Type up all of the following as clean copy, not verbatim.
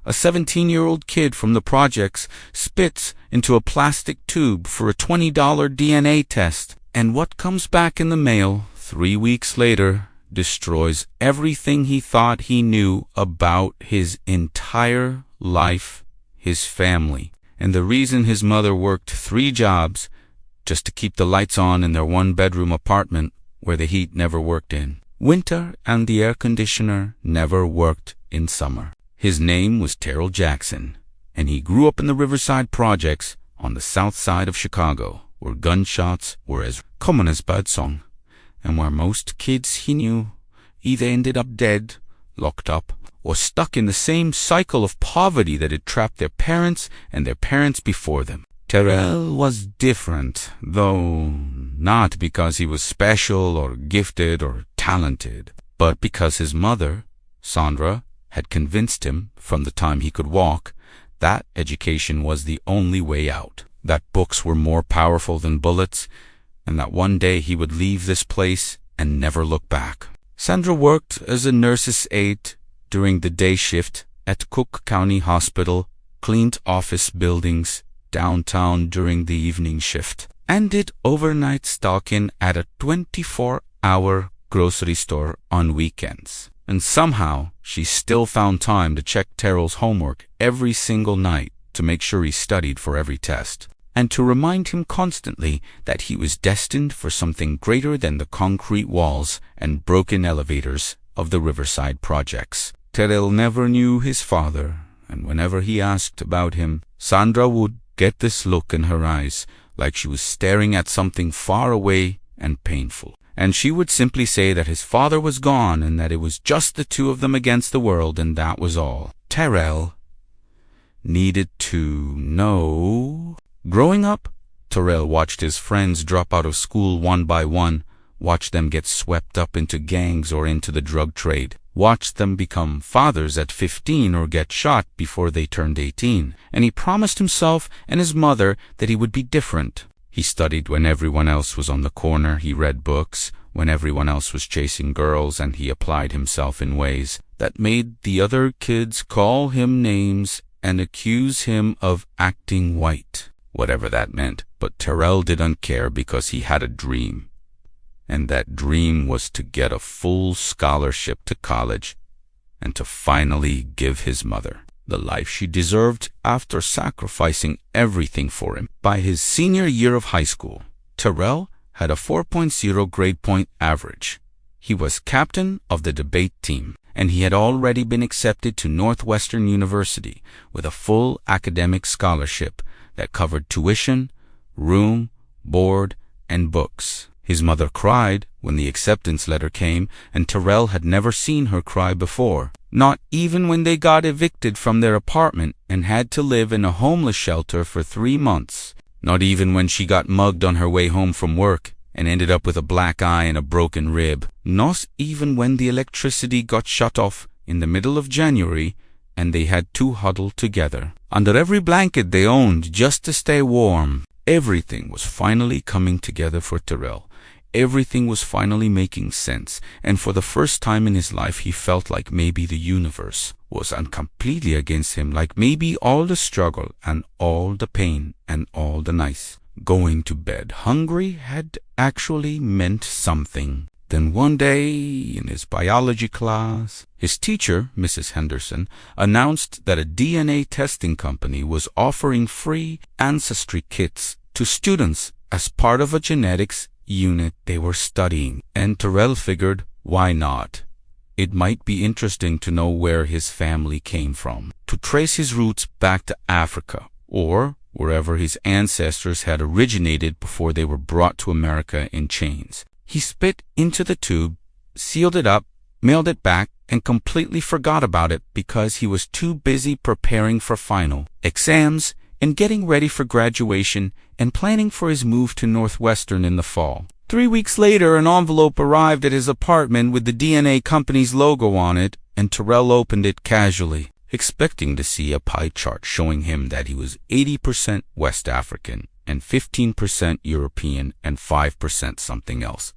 a 17-year-old kid from the projects, spits into a plastic tube for a $20 DNA test. And what comes back in the mail 3 weeks later destroys everything he thought he knew about his entire life, his family, and the reason his mother worked 3 jobs just to keep the lights on in their 1-bedroom apartment where the heat never worked in winter and the air conditioner never worked in summer. His name was Terrell Jackson, and he grew up in the Riverside Projects on the south side of Chicago, where gunshots were as common as birdsong, and where most kids he knew either ended up dead, locked up, or stuck in the same cycle of poverty that had trapped their parents and their parents before them. Terrell was different, though not because he was special or gifted or talented, but because his mother, Sandra, had convinced him from the time he could walk that education was the only way out, that books were more powerful than bullets, and that one day he would leave this place and never look back. Sandra worked as a nurse's aide during the day shift at Cook County Hospital, cleaned office buildings downtown during the evening shift, and did overnight stocking at a 24-hour grocery store on weekends. And somehow she still found time to check Terrell's homework every single night to make sure he studied for every test, and to remind him constantly that he was destined for something greater than the concrete walls and broken elevators of the Riverside Projects. Terrell never knew his father, and whenever he asked about him, Sandra would get this look in her eyes, like she was staring at something far away and painful. And she would simply say that his father was gone and that it was just the two of them against the world, and that was all. Terrell needed to know. Growing up, Terrell watched his friends drop out of school one by one, watched them get swept up into gangs or into the drug trade, watched them become fathers at 15 or get shot before they turned 18, and he promised himself and his mother that he would be different. He studied when everyone else was on the corner, he read books when everyone else was chasing girls, and he applied himself in ways that made the other kids call him names and accuse him of acting white, whatever that meant. But Terrell didn't care because he had a dream, and that dream was to get a full scholarship to college and to finally give his mother the life she deserved after sacrificing everything for him. By his senior year of high school, Terrell had a 4.0 grade point average. He was captain of the debate team, and he had already been accepted to Northwestern University with a full academic scholarship that covered tuition, room, board, and books. His mother cried when the acceptance letter came, and Terrell had never seen her cry before, not even when they got evicted from their apartment and had to live in a homeless shelter for 3 months, not even when she got mugged on her way home from work and ended up with a black eye and a broken rib, not even when the electricity got shut off in the middle of January and they had to huddle together under every blanket they owned just to stay warm. Everything was finally coming together for Terrell. Everything was finally making sense, and for the first time in his life he felt like maybe the universe was completely against him, like maybe all the struggle and all the pain and all the nights going to bed hungry had actually meant something. Then one day in his biology class, his teacher, Mrs. Henderson, announced that a DNA testing company was offering free ancestry kits to students as part of a genetics unit they were studying, and Terrell figured, why not? It might be interesting to know where his family came from, to trace his roots back to Africa, or wherever his ancestors had originated before they were brought to America in chains. He spit into the tube, sealed it up, mailed it back, and completely forgot about it because he was too busy preparing for final exams and getting ready for graduation and planning for his move to Northwestern in the fall. 3 weeks later, an envelope arrived at his apartment with the DNA company's logo on it, and Terrell opened it casually, expecting to see a pie chart showing him that he was 80% West African and 15% European and 5% something else.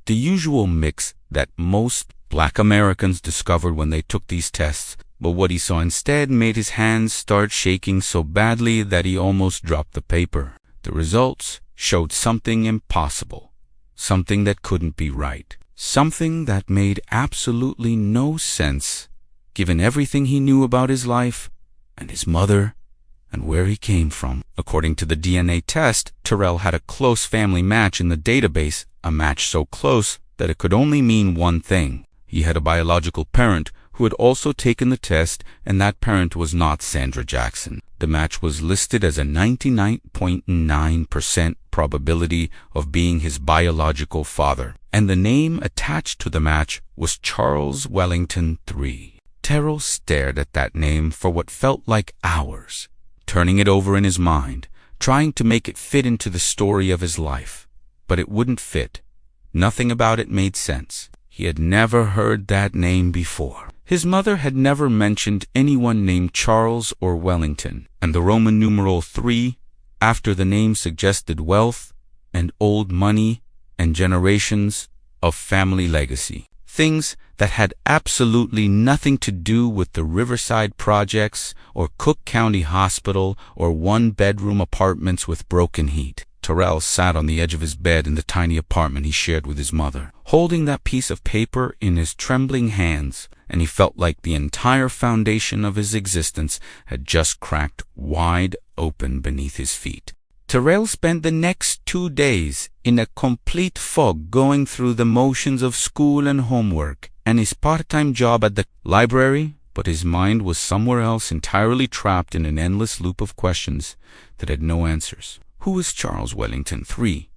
The usual mix that most Black Americans discovered when they took these tests, But what he saw instead made his hands start shaking so badly that he almost dropped the paper. The results showed something impossible, something that couldn't be right, something that made absolutely no sense, given everything he knew about his life and his mother and where he came from. According to the DNA test, Terrell had a close family match in the database, a match so close that it could only mean one thing. He had a biological parent who had also taken the test, and that parent was not Sandra Jackson. The match was listed as a 99.9% probability of being his biological father, and the name attached to the match was Charles Wellington III. Terrell stared at that name for what felt like hours, turning it over in his mind, trying to make it fit into the story of his life. But it wouldn't fit. Nothing about it made sense. He had never heard that name before. His mother had never mentioned anyone named Charles or Wellington, and the Roman numeral 3 after the name suggested wealth and old money and generations of family legacy. Things that had absolutely nothing to do with the Riverside projects or Cook County Hospital or one-bedroom apartments with broken heat. Terrell sat on the edge of his bed in the tiny apartment he shared with his mother, holding that piece of paper in his trembling hands, and he felt like the entire foundation of his existence had just cracked wide open beneath his feet. Terrell spent the next 2 days in a complete fog, going through the motions of school and homework and his part-time job at the library, but his mind was somewhere else, entirely trapped in an endless loop of questions that had no answers. Who was Charles Wellington III?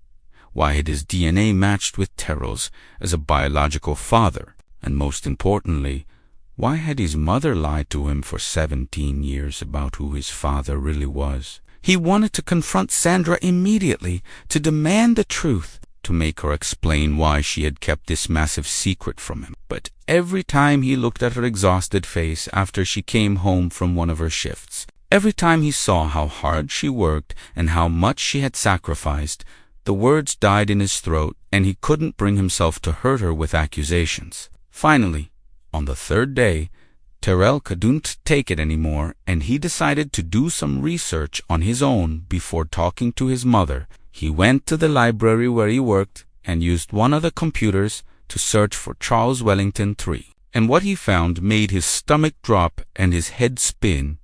Why had his DNA matched with Terrell's as a biological father? And most importantly, why had his mother lied to him for 17 years about who his father really was? He wanted to confront Sandra immediately, to demand the truth, to make her explain why she had kept this massive secret from him. But every time he looked at her exhausted face after she came home from one of her shifts, every time he saw how hard she worked and how much she had sacrificed, the words died in his throat, and he couldn't bring himself to hurt her with accusations. Finally, on the 3rd day, Terrell couldn't take it anymore, and he decided to do some research on his own before talking to his mother. He went to the library where he worked and used one of the computers to search for Charles Wellington III. And what he found made his stomach drop and his head spin,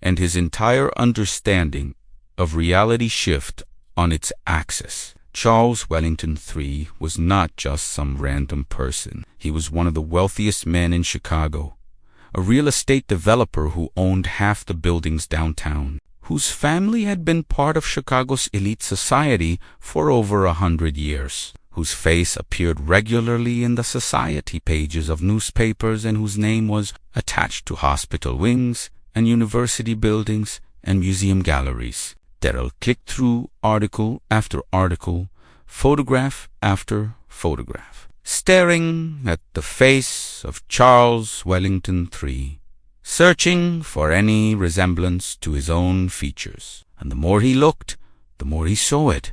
and his entire understanding of reality shift on its axis. Charles Wellington III was not just some random person. He was one of the wealthiest men in Chicago, a real estate developer who owned half the buildings downtown, whose family had been part of Chicago's elite society for over 100 years, whose face appeared regularly in the society pages of newspapers, and whose name was attached to hospital wings and university buildings and museum galleries. Terrell clicked through article after article, photograph after photograph, staring at the face of Charles Wellington III, searching for any resemblance to his own features. And the more he looked, the more he saw it.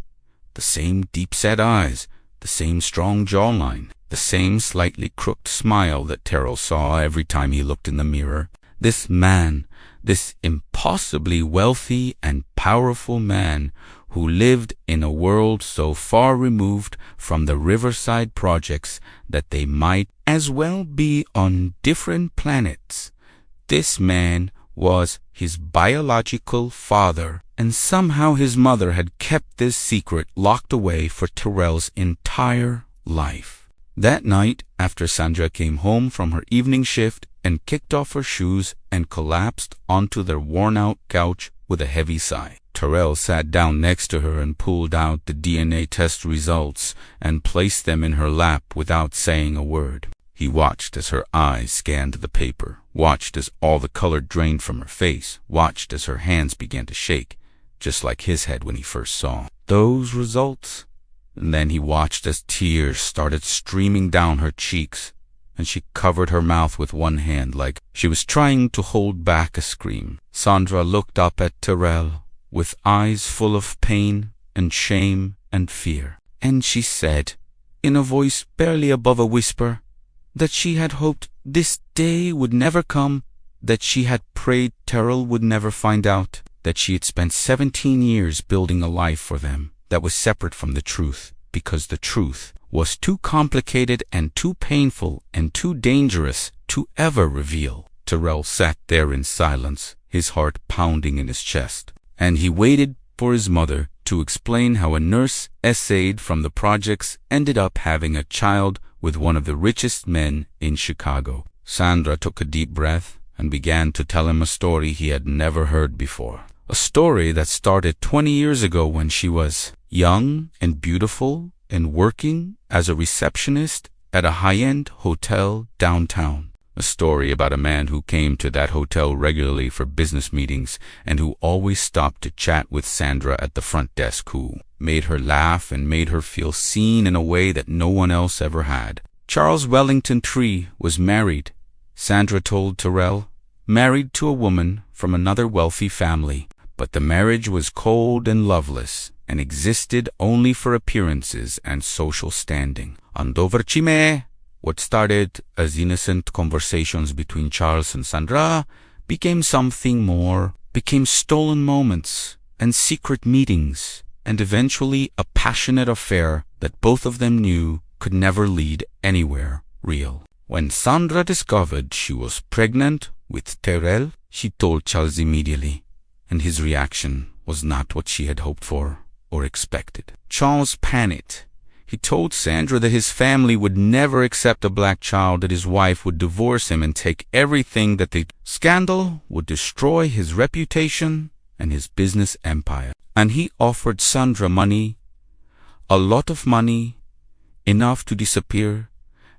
The same deep-set eyes, the same strong jawline, the same slightly crooked smile that Terrell saw every time he looked in the mirror. This man, this impossibly wealthy and powerful man who lived in a world so far removed from the Riverside projects that they might as well be on different planets. This man was his biological father, and somehow his mother had kept this secret locked away for Terrell's entire life. That night, after Sandra came home from her evening shift and kicked off her shoes and collapsed onto their worn-out couch with a heavy sigh, Terrell sat down next to her and pulled out the DNA test results and placed them in her lap without saying a word. He watched as her eyes scanned the paper, watched as all the color drained from her face, watched as her hands began to shake, just like his head when he first saw those results. And then he watched as tears started streaming down her cheeks, and she covered her mouth with one hand like she was trying to hold back a scream. Sandra looked up at Terrell with eyes full of pain and shame and fear, and she said, in a voice barely above a whisper, that she had hoped this day would never come that she had prayed Terrell would never find out, that she had spent 17 years building a life for them that was separate from the truth, because the truth was too complicated and too painful and too dangerous to ever reveal. Terrell sat there in silence, his heart pounding in his chest, and he waited for his mother to explain how a nurse essayed from the projects ended up having a child with one of the richest men in Chicago. Sandra took a deep breath and began to tell him a story he had never heard before. A story that started 20 years ago when she was young and beautiful and working as a receptionist at a high-end hotel downtown. A story about a man who came to that hotel regularly for business meetings and who always stopped to chat with Sandra at the front desk, who made her laugh and made her feel seen in a way that no one else ever had. Charles Wellington III was married, Sandra told Terrell, married to a woman from another wealthy family, but the marriage was cold and loveless and existed only for appearances and social standing. Andoverchime, what started as innocent conversations between Charles and Sandra became something more, became stolen moments and secret meetings, and eventually a passionate affair that both of them knew could never lead anywhere real. When Sandra discovered she was pregnant with Terrell, she told Charles immediately, and his reaction was not what she had hoped for or expected. Charles panicked. He told Sandra that his family would never accept a black child, that his wife would divorce him and take everything, that the scandal would destroy his reputation and his business empire. And he offered Sandra money, a lot of money, enough to disappear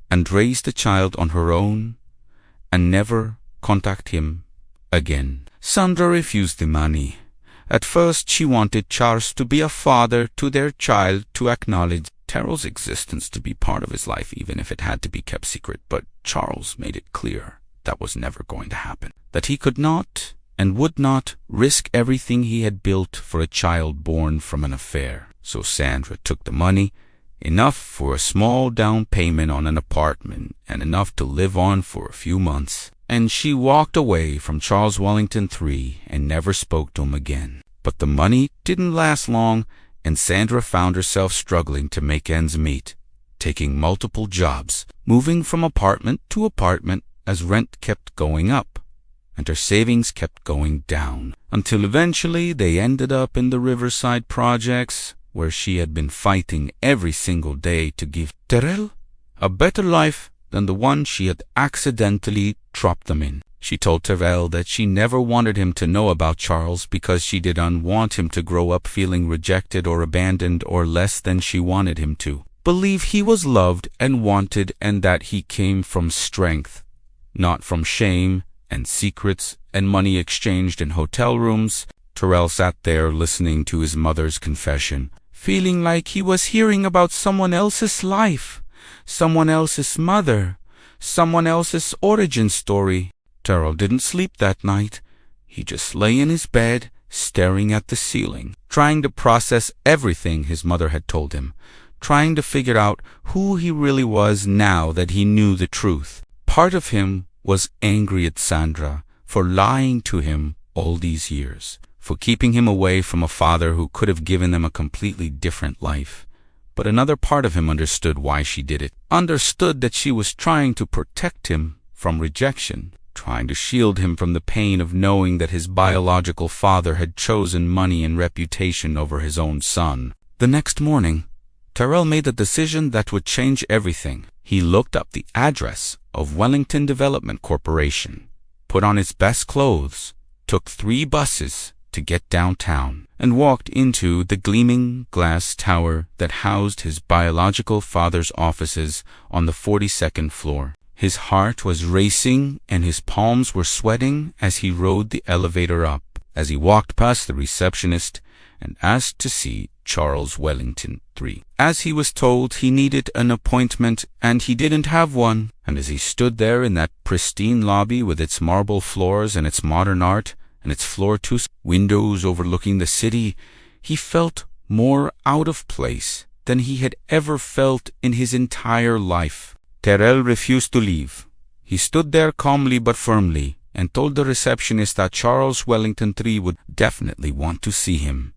and raise the child on her own and never contact him again. Sandra refused the money. At first she wanted Charles to be a father to their child, to acknowledge Terrell's existence, to be part of his life, even if it had to be kept secret. But Charles made it clear that was never going to happen, that he could not and would not risk everything he had built for a child born from an affair. So Sandra took the money, enough for a small down payment on an apartment and enough to live on for a few months, and she walked away from Charles Wellington III and never spoke to him again. But the money didn't last long, and Sandra found herself struggling to make ends meet, taking multiple jobs, moving from apartment to apartment as rent kept going up, and her savings kept going down, until eventually they ended up in the Riverside projects, where she had been fighting every single day to give Terrell a better life than the one she had accidentally dropped them in. She told Terrell that she never wanted him to know about Charles because she didn't want him to grow up feeling rejected or abandoned or less than she wanted him to. Believe he was loved and wanted, and that he came from strength, not from shame and secrets and money exchanged in hotel rooms. Terrell sat there listening to his mother's confession, feeling like he was hearing about someone else's life, someone else's mother, someone else's origin story. Terrell didn't sleep that night. He just lay in his bed, staring at the ceiling, trying to process everything his mother had told him, trying to figure out who he really was now that he knew the truth. Part of him was angry at Sandra for lying to him all these years, for keeping him away from a father who could have given them a completely different life. But another part of him understood why she did it, understood that she was trying to protect him from rejection, trying to shield him from the pain of knowing that his biological father had chosen money and reputation over his own son. The next morning, Terrell made a decision that would change everything. He looked up the address of Wellington Development Corporation, put on his best clothes, took 3 buses to get downtown, and walked into the gleaming glass tower that housed his biological father's offices on the 42nd floor. His heart was racing and his palms were sweating as he rode the elevator up, as he walked past the receptionist and asked to see Charles Wellington III. As he was told he needed an appointment and he didn't have one, and as he stood there in that pristine lobby with its marble floors and its modern art and its floor-to windows overlooking the city, he felt more out of place than he had ever felt in his entire life. Terrell refused to leave. He stood there calmly but firmly, and told the receptionist that Charles Wellington III would definitely want to see him,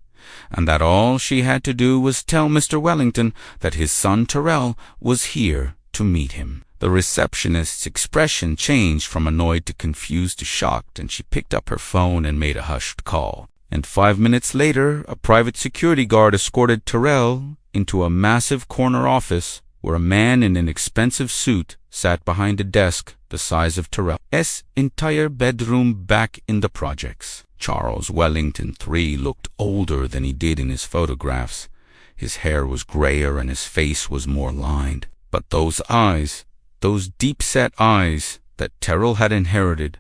and that all she had to do was tell Mr. Wellington that his son Terrell was here to meet him. The receptionist's expression changed from annoyed to confused to shocked, and she picked up her phone and made a hushed call. And 5 minutes later, a private security guard escorted Terrell into a massive corner office where a man in an expensive suit sat behind a desk the size of Terrell's entire bedroom back in the projects. Charles Wellington III looked older than he did in his photographs. His hair was grayer and his face was more lined. But those eyes, those deep-set eyes that Terrell had inherited,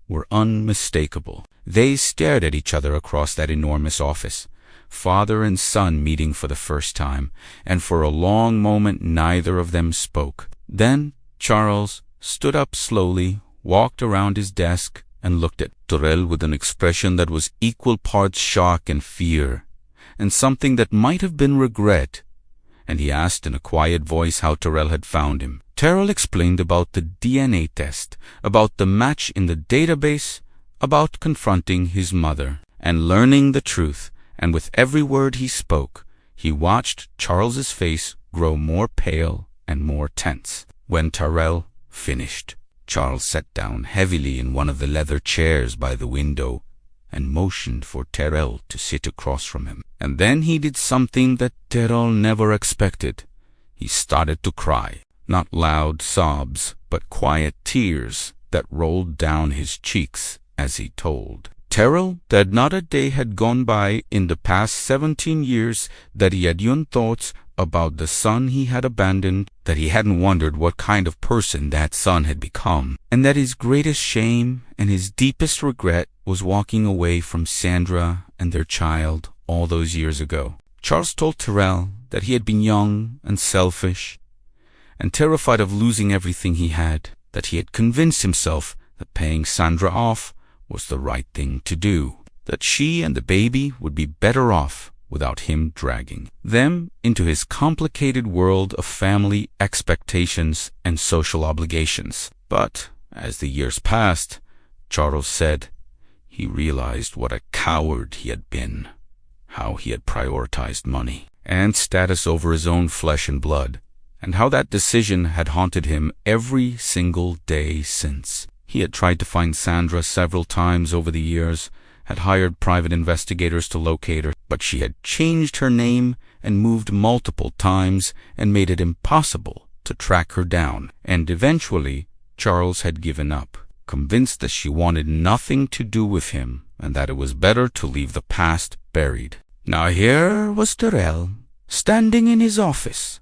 were unmistakable. They stared at each other across that enormous office, father and son meeting for the first time, and for a long moment neither of them spoke. Then Charles stood up slowly, walked around his desk, and looked at Terrell with an expression that was equal parts shock and fear, and something that might have been regret, and he asked in a quiet voice how Terrell had found him. Terrell explained about the DNA test, about the match in the database, about confronting his mother and learning the truth, and with every word he spoke, he watched Charles's face grow more pale and more tense. When Terrell finished, Charles sat down heavily in one of the leather chairs by the window and motioned for Terrell to sit across from him. And then he did something that Terrell never expected. He started to cry. Not loud sobs, but quiet tears that rolled down his cheeks as he told Terrell that not a day had gone by in the past 17 years that he had young thoughts about the son he had abandoned, that he hadn't wondered what kind of person that son had become, and that his greatest shame and his deepest regret was walking away from Sandra and their child all those years ago. Charles told Terrell that he had been young and selfish and terrified of losing everything he had, that he had convinced himself that paying Sandra off was the right thing to do, that she and the baby would be better off without him dragging them into his complicated world of family expectations and social obligations. But as the years passed, Charles said, he realized what a coward he had been, how he had prioritized money and status over his own flesh and blood, and how that decision had haunted him every single day since. He had tried to find Sandra several times over the years, had hired private investigators to locate her, but she had changed her name and moved multiple times and made it impossible to track her down. And eventually, Charles had given up, convinced that she wanted nothing to do with him and that it was better to leave the past buried. Now here was Terrell, standing in his office,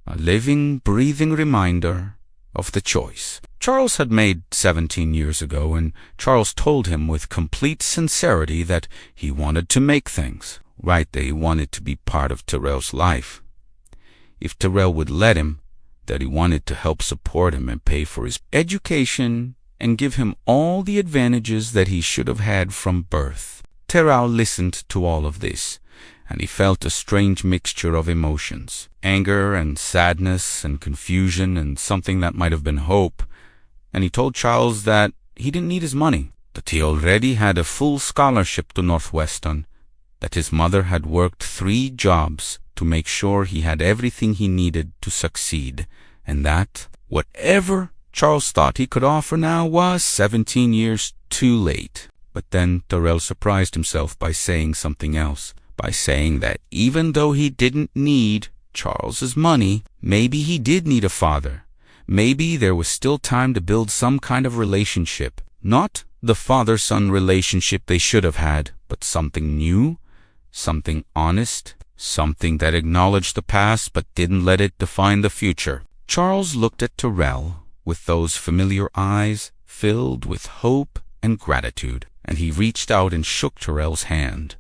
a living, breathing reminder of the choice Charles had made 17 years ago, and Charles told him with complete sincerity that he wanted to make things right, that he wanted to be part of Terrell's life. If Terrell would let him, that he wanted to help support him and pay for his education and give him all the advantages that he should have had from birth. Terrell listened to all of this, and he felt a strange mixture of emotions, anger and sadness and confusion and something that might have been hope. And he told Charles that he didn't need his money, that he already had a full scholarship to Northwestern, that his mother had worked 3 jobs to make sure he had everything he needed to succeed, and that whatever Charles thought he could offer now was 17 years too late. But then Terrell surprised himself by saying something else, by saying that even though he didn't need Charles's money, maybe he did need a father. Maybe there was still time to build some kind of relationship, not the father-son relationship they should have had, but something new, something honest, something that acknowledged the past but didn't let it define the future. Charles looked at Terrell with those familiar eyes filled with hope and gratitude, and he reached out and shook Terrell's hand.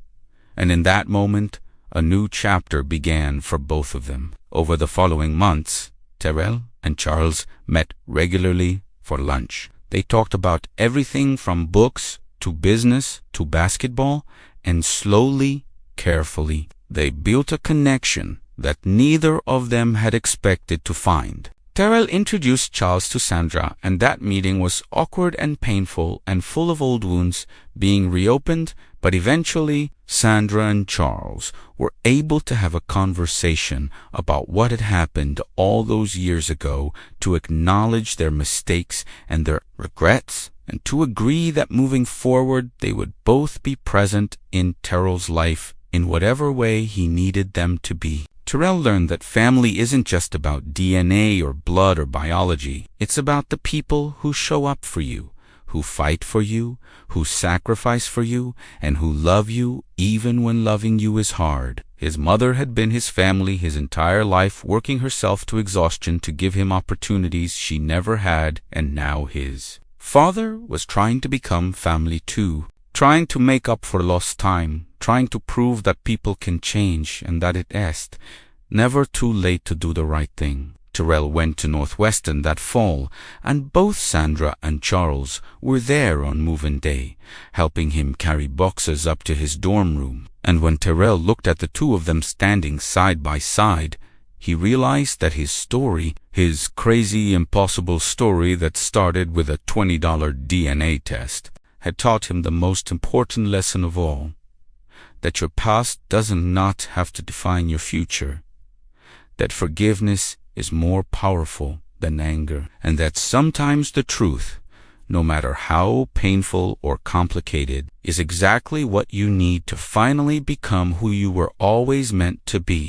And in that moment, a new chapter began for both of them. Over the following months, Terrell and Charles met regularly for lunch. They talked about everything from books to business to basketball, and slowly, carefully, they built a connection that neither of them had expected to find. Terrell introduced Charles to Sandra, and that meeting was awkward and painful and full of old wounds being reopened, but eventually Sandra and Charles were able to have a conversation about what had happened all those years ago, to acknowledge their mistakes and their regrets, and to agree that moving forward they would both be present in Terrell's life in whatever way he needed them to be. Terrell learned that family isn't just about DNA or blood or biology. It's about the people who show up for you, who fight for you, who sacrifice for you, and who love you even when loving you is hard. His mother had been his family his entire life, working herself to exhaustion to give him opportunities she never had, and now his father was trying to become family too, trying to make up for lost time, trying to prove that people can change and that it is never too late to do the right thing. Terrell went to Northwestern that fall, and both Sandra and Charles were there on move-in day, helping him carry boxes up to his dorm room. And when Terrell looked at the two of them standing side by side, he realized that his story, his crazy, impossible story that started with a $20 DNA test, had taught him the most important lesson of all: that your past doesn't not have to define your future, that forgiveness is more powerful than anger, and that sometimes the truth, no matter how painful or complicated, is exactly what you need to finally become who you were always meant to be.